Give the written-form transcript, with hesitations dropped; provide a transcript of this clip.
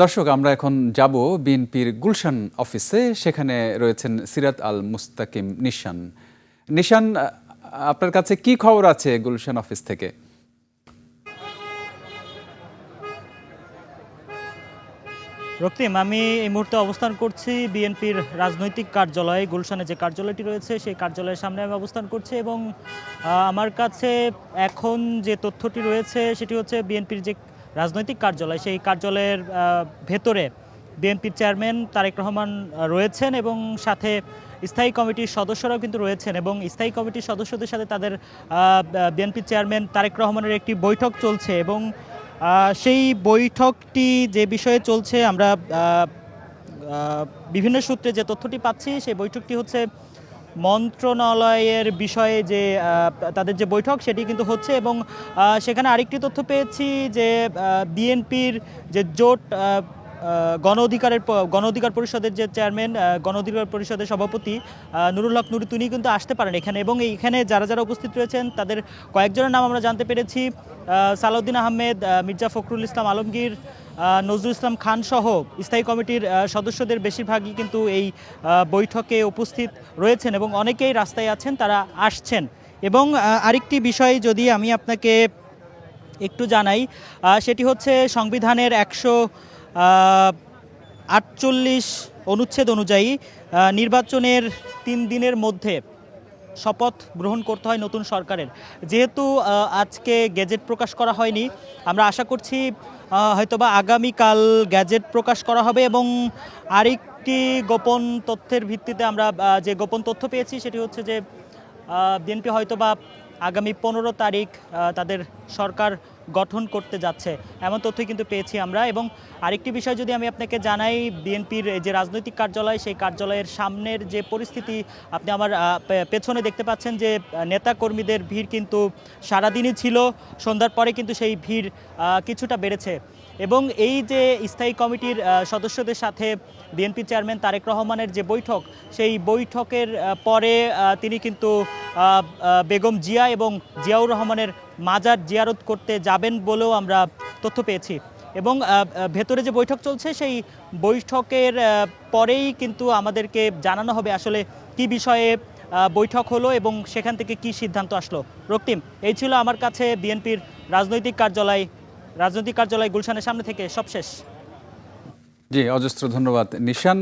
দর্শক, আমরা এখন যাব বিএনপির গুলশান অফিসে। সেখানে রয়েছেন সিরাত আল মুস্তাকিম নিশান। নিশান, আপনার কাছে কি খবর আছে গুলশান অফিস থেকে? রক্তিম, আমি এই মুহূর্তে অবস্থান করছি বিএনপির রাজনৈতিক কার্যালয়ে। গুলশানে যে কার্যালয়টি রয়েছে সেই কার্যালয়ের সামনে আমি অবস্থান করছি এবং আমার কাছে এখন যে তথ্যটি রয়েছে সেটি হচ্ছে বিএনপির যে রাজনৈতিক কার্যালয় সেই কার্যালয়ের ভেতরে বিএনপির চেয়ারম্যান তারেক রহমান রয়েছেন এবং সাথে স্থায়ী কমিটির সদস্যরাও কিন্তু রয়েছেন এবং স্থায়ী কমিটির সদস্যদের সাথে তাদের বিএনপির চেয়ারম্যান তারেক রহমানের একটি বৈঠক চলছে এবং সেই বৈঠকটি যে বিষয়ে চলছে আমরা বিভিন্ন সূত্রে যে তথ্যটি পাচ্ছি সেই বৈঠকটি হচ্ছে মন্ত্রণালয়ের বিষয়ে যে তাদের যে বৈঠক সেটি কিন্তু হচ্ছে এবং সেখানে আরেকটি তথ্য পেয়েছি যে বিএনপির যে জোট গণ অধিকার পরিষদের যে চেয়ারম্যান, গণ অধিকার পরিষদের সভাপতি নুরুল হক নুরু, তিনি কিন্তু আসতে পারেন এখানে এবং এইখানে যারা যারা উপস্থিত রয়েছেন তাদের কয়েকজনের নাম আমরা জানতে পেরেছি। সালাউদ্দিন আহমেদ, মির্জা ফখরুল ইসলাম আলমগীর, নজরুল ইসলাম খান সহ স্থায়ী কমিটির সদস্যদের বেশিরভাগই কিন্তু এই বৈঠকে উপস্থিত রয়েছেন এবং অনেকেই রাস্তায় আছেন, তারা আসছেন। এবং আরেকটি বিষয় যদি আমি আপনাকে একটু জানাই, সেটি হচ্ছে সংবিধানের 148 অনুচ্ছেদ অনুযায়ী নির্বাচনের 3 দিনের মধ্যে শপথ গ্রহণ করতে হয় নতুন সরকারের। যেহেতু আজকে গেজেট প্রকাশ করা হয়নি, আমরা আশা করছি হয়তোবা আগামীকাল গেজেট প্রকাশ করা হবে এবং আরেকটি গোপন তথ্যের ভিত্তিতে আমরা যে গোপন তথ্য পেয়েছি সেটি হচ্ছে যে বিএনপি হয়তোবা আগামী 15 তারিখ তাদের সরকার গঠন করতে যাচ্ছে, এমন তথ্যই কিন্তু পেয়েছি আমরা। এবং আরেকটি বিষয় যদি আমি আপনাকে জানাই, বিএনপির যে রাজনৈতিক কার্যালয় সেই কার্যালয়ের সামনের যে পরিস্থিতি আপনি আমার পেছনে দেখতে পাচ্ছেন যে নেতাকর্মীদের ভিড় কিন্তু সারাদিনই ছিল, সন্ধ্যার পরে কিন্তু সেই ভিড় কিছুটা বেড়েছে এবং এই যে স্থায়ী কমিটির সদস্যদের সাথে বিএনপি চেয়ারম্যান তারেক রহমানের যে বৈঠক সেই বৈঠকের পরে তিনি কিন্তু বেগম জিয়া এবং জিয়াউর রহমানের মাজার জিয়ারত করতে যাবেন বলেও আমরা তথ্য পেয়েছি এবং ভেতরে যে বৈঠক চলছে সেই বৈঠকের পরেই কিন্তু আমাদেরকে জানানো হবে আসলে কি বিষয়ে বৈঠক হলো এবং সেখান থেকে কি সিদ্ধান্ত আসলো। রক্তিম, এই ছিল আমার কাছে বিএনপির রাজনৈতিক কার্যালয় গুলশানের সামনে থেকে সবশেষ। জি, অজস্র ধন্যবাদ নিশান।